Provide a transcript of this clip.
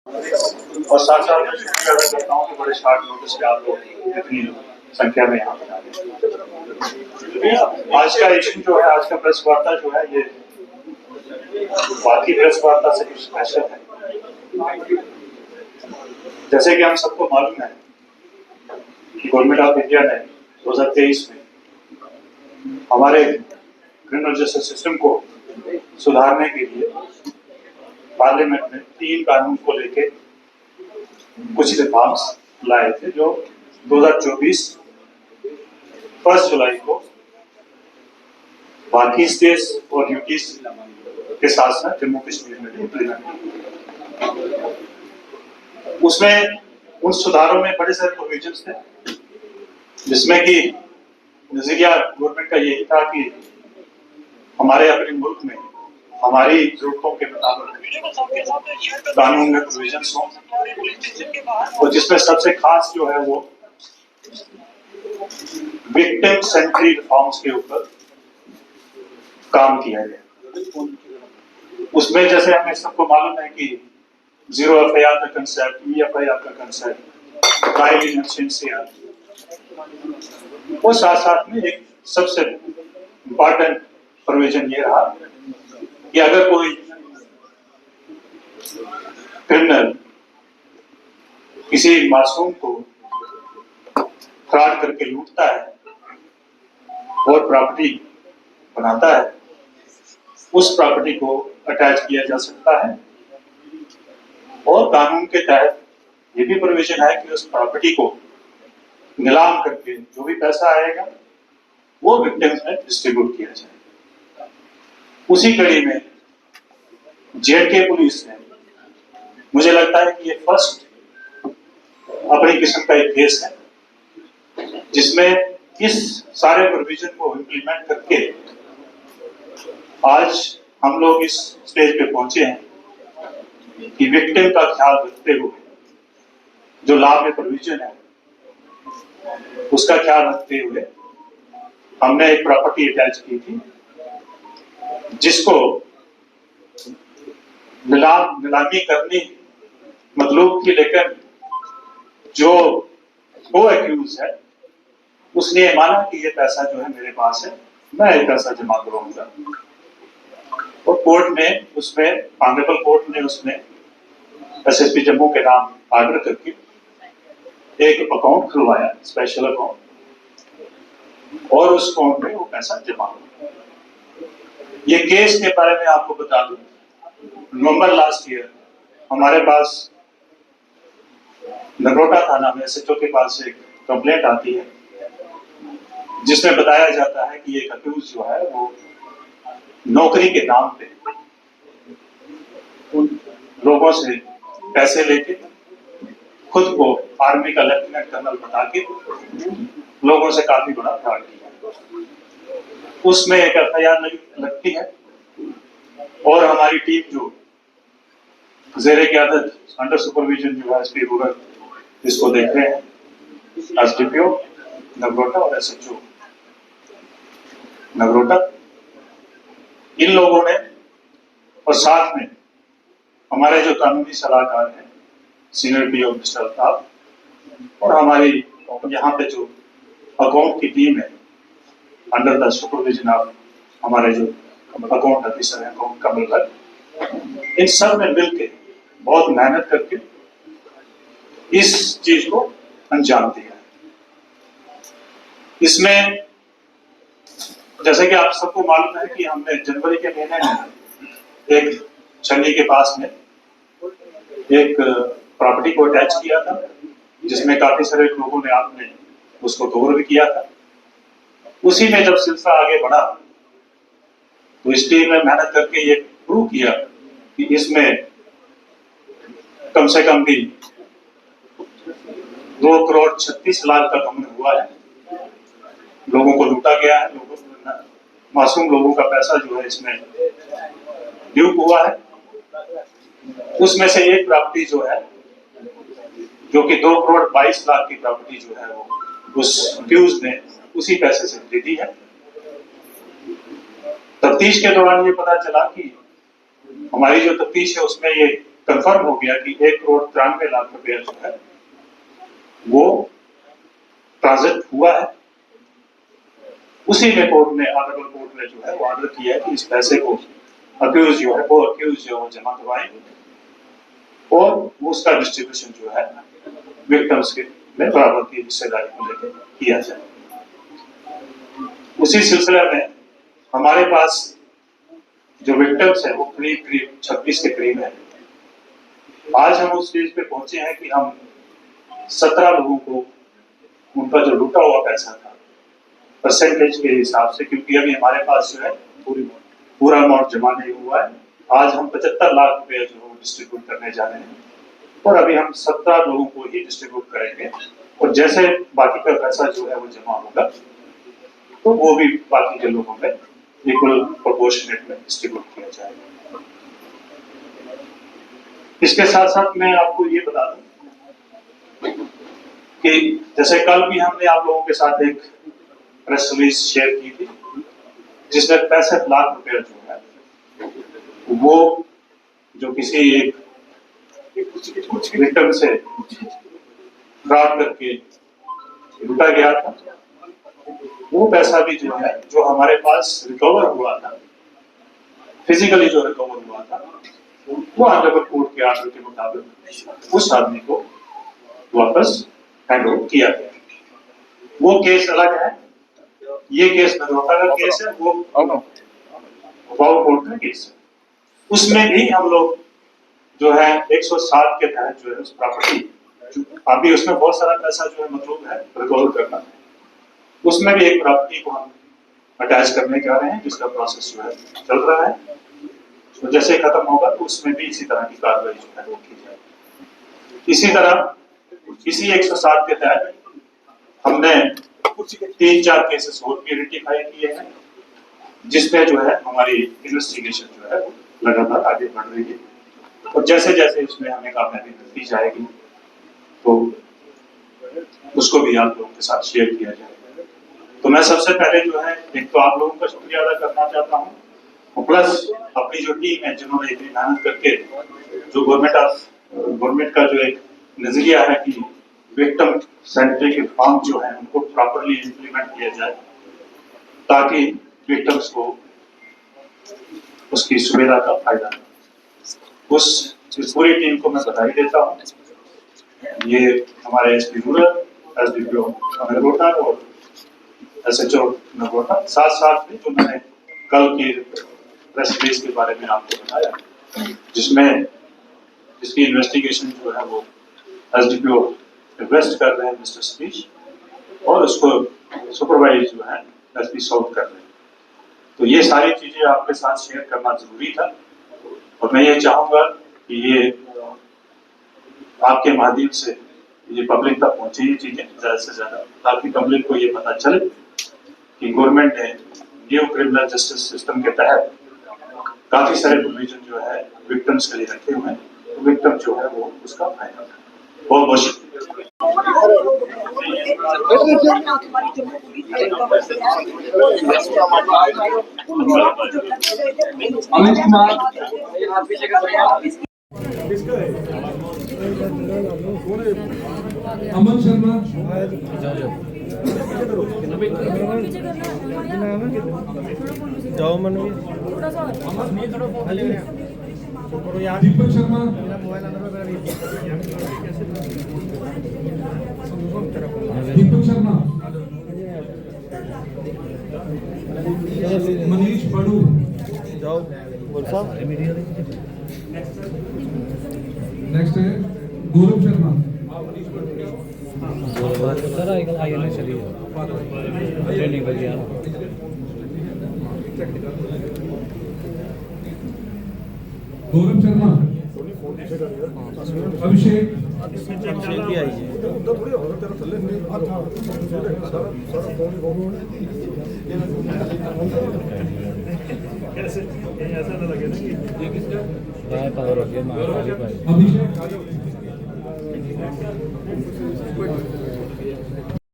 और साथ साथ मैं शुक्रिया अदा करता हूँ कि बड़े शॉर्ट नोटिस पे आप लोग इतनी संख्या में यहाँ पर आ गए। आज का इशू जो है, आज का प्रेस वार्ता जो है, ये बाकी प्रेस वार्ता से कुछ स्पेशल है। जैसे कि हम सबको मालूम है कि गवर्नमेंट ऑफ इंडिया ने 2023 में हमारे क्रिमिनल जस्टिस सिस्टम को सुधारने के लिए पार्लियामेंट में 3 कानून को लेके कुछ रिफॉर्म्स लाए थे, जो 2024 1 जुलाई को बाकी स्टेट्स और यूटीज के साथ साथ जम्मू कश्मीर में भी इम्प्लीमेंट किए। उसमें उन सुधारों में बड़े सारे प्रोविजंस थे, जिसमें कि नजरिया गवर्नमेंट का यही था कि हमारे अपने मुल्क में हमारी जरूरतों के मुताबिक कानून में प्रोविजंस हों, और जिसमें सबसे खास जो है वो विक्टिम सेंट्री रिफॉर्म्स के ऊपर काम किया गया। उसमें जैसे हमें सबको मालूम है कि 0 एफआईआर का कंसेप्ट, EFIR का कंसेप्ट, ट्रायल इन एब्सेंटिया, वो साथ साथ में एक सबसे इम्पोर्टेंट प्रोविजन ये रहा कि अगर कोई क्रिमिनल किसी मासूम को फ्रॉड करके लूटता है और प्रॉपर्टी बनाता है, उस प्रॉपर्टी को अटैच किया जा सकता है। और कानून के तहत ये भी प्रोविजन है कि उस प्रॉपर्टी को नीलाम करके जो भी पैसा आएगा वो विक्टिम्स में डिस्ट्रीब्यूट किया जाए। उसी कड़ी में जेएंडके पुलिस ने, मुझे लगता है कि ये फर्स्ट अपनी किस्म का एक केस है जिसमें इस सारे प्रोविजन को इम्प्लीमेंट करके आज हम लोग इस स्टेज पे पहुंचे हैं कि विक्टिम का ख्याल रखते हुए जो लॉ में प्रोविजन है उसका ख्याल रखते हुए हमने एक प्रॉपर्टी अटैच की थी, जिसको नीलामी करनी मतलूब थी, लेकिन जो को एक्यूज है उसने ये माना कि ये पैसा जो है मेरे पास है, मैं ये पैसा जमा करूंगा। और कोर्ट ने उसमें, ऑनरेबल कोर्ट ने उसमें SSP जम्मू के नाम ऑर्डर करके एक अकाउंट खुलवाया, स्पेशल अकाउंट, और उस अकाउंट में वो पैसा जमा हुआ। ये केस के बारे में आपको बता दूं, नवंबर लास्ट ईयर हमारे पास नगरोटा थाना में SHO के पास एक कंप्लेंट आती है जिसमें बताया जाता है कि एक अक्यूज जो है वो नौकरी के नाम पे उन लोगों से पैसे लेके खुद को आर्मी का लेफ्टिनेंट कर्नल बता के लोगों से काफी बड़ा फ्रॉड किया। उसमें एक FIR लगती है और हमारी टीम जो ज़ेरे क़यादत अंडर सुपरविजन जो है SP रूरल इसको देख रहे हैं, SDPO नगरोटा और SHO नगरोटा, इन लोगों ने और साथ में हमारे जो कानूनी सलाहकार हैं सीनियर PO मिस्टर अल्ताफ और हमारी यहाँ पे जो अकाउंट की टीम है अंडर द सुपरविजन ऑफ हमारे जो अकाउंट ऑफिसर हैं अकाउंट कमल, इन सब ने मिलकर बहुत मेहनत करके इस चीज को अंजाम दिया। इसमें जैसे कि आप सबको मालूम है कि हमने जनवरी के महीने में एक छन्नी के पास में एक प्रॉपर्टी को अटैच किया था, जिसमें काफी सारे लोगों ने आपने उसको कवर भी किया था। उसी में जब सिलसिला आगे बढ़ा तो इस टीम ने मेहनत करके ये प्रूव किया कि इसमें कम से कम भी 2,36,00,000 का गबन हुआ है, लोगों को लूटा गया है, मासूम लोगों का पैसा जो है इसमें ड्यूप हुआ है। उसमें से एक प्रॉपर्टी जो है, जो कि 2,22,00,000 की प्रॉपर्टी जो है वो उस अक्यूज ने उसी पैसे से खरीदी है। तफ्तीश के दौरान ये पता चला कि हमारी जो तफ्तीश है उसमें ये कंफर्म हो गया कि 1,93,00,000 जो है वो ट्रांजिट हुआ है। उसी में कोर्ट ने ऑनरेबल कोर्ट ने जो है वो ऑर्डर किया है कि इस पैसे को अक्यूज जो है वो जमा करवाएंगे और उसका डिस्ट्रीब्यूशन जो है विक्टिम्स के में बराबर की हिस्सेदारी को लेकर किया जाए। उसी सिलसिले में हमारे पास जो विक्टिम्स है वो करीब 26 के करीब है। आज हम उस स्टेज पे पहुंचे हैं कि हम 17 लोगों को उनका जो लूटा हुआ पैसा था परसेंटेज के हिसाब से, क्योंकि अभी हमारे पास जो है पूरा अमाउंट जमा नहीं हुआ है, आज हम 75 लाख रुपए जो है डिस्ट्रीब्यूट करने जा रहे हैं और अभी हम 17 लोगों को ही डिस्ट्रीब्यूट करेंगे और जैसे बाकी का पैसा जो है वो जमा होगा तो वो भी बाकी के लोगों में इक्वल प्रोपोर्शनेट में डिस्ट्रीब्यूट किया जाएगा। इसके साथ साथ मैं आपको ये बता दूं कि जैसे कल भी हमने आप लोगों के साथ एक प्रेस रिलीज शेयर की थी जिसमें 65 लाख रुपए जो है वो जो किसी एक विक्टिम से फ्रॉड करके लूटा गया था, वो पैसा भी जो है जो हमारे पास रिकवर हुआ था, फिजिकली जो रिकवर हुआ था, वो ऑनरेबल कोर्ट के ऑर्डर के मुताबिक उस आदमी को वापस हैंड ओवर किया गया। वो केस अलग है, ये केस नगरोटा का केस है, वो वाव कोर्ट का केस है। उसमें भी हम लोग जो है 107 के तहत जो है उस प्रॉपर्टी, अभी उसमें बहुत सारा पैसा जो है मतलब है रिकवर करना, उसमें भी एक प्रॉपर्टी को हम अटैच करने जा रहे हैं जिसका प्रोसेस जो है चल रहा है। तो जैसे खत्म होगा तो उसमें भी इसी तरह की कार्रवाई जो है वो की जाएगी। इसी तरह इसी 107 के तहत हमने 3-4 केसेस और भी आइडेंटिफाई किए हैं जिसमें जो है हमारी इन्वेस्टिगेशन जो है लगातार आगे बढ़ रही है और जैसे जैसे इसमें हमें कामयाबी मिलती जाएगी तो उसको भी आप लोगों के साथ शेयर किया जाएगा। तो मैं सबसे पहले जो है एक तो आप लोगों का शुक्रिया अदा करना चाहता हूँ और प्लस अपनी जो टीम है जिन्होंने इतनी मेहनत करके जो गवर्नमेंट का जो एक नजरिया है कि विक्टिम सेंट्रिक रिफॉर्म जो है उनको प्रॉपर्ली इम्प्लीमेंट किया जाए ताकि विक्टिम्स को उसकी सुविधा का फायदा मिले। इस पूरी टीम को मैं बधाई देता हूँ। ये हमारे एसपी रूरल, एसडीपीओ नगरोटा और एसएचओ नगरोटा, साथ साथ में जो मैंने कल की प्रेस रिलीज के बारे में आपको बताया जिसकी इन्वेस्टिगेशन जो है वो एसडीपीओ रिक्वेस्ट कर रहे हैं मिस्टर सतीश और उसको सुपरवाइज जो है एसपी साउथ कर रहे हैं। तो ये सारी चीजें आपके साथ शेयर करना जरूरी था और मैं ये चाहूंगा कि ये आपके माध्यम से ये पब्लिक तक पहुंचे ये चीजें ज्यादा से ज्यादा, ताकि पब्लिक को ये पता चले कि गवर्नमेंट ने न्यू क्रिमिनल जस्टिस सिस्टम के तहत काफी सारे प्रोविजन जो है विक्टिम्स के लिए रखे हुए हैं, तो विक्टिम जो है वो उसका फायदा है। बहुत बहुत शुक्रिया। अमन शर्मा, जाओ मन दीपक शर्मा, दीपक शर्मा, मनीष बड़ू, जाओ नेक्स्ट है गौरव शर्मा, गौरव शर्मा, अभिषेक ही आइए अभिषेक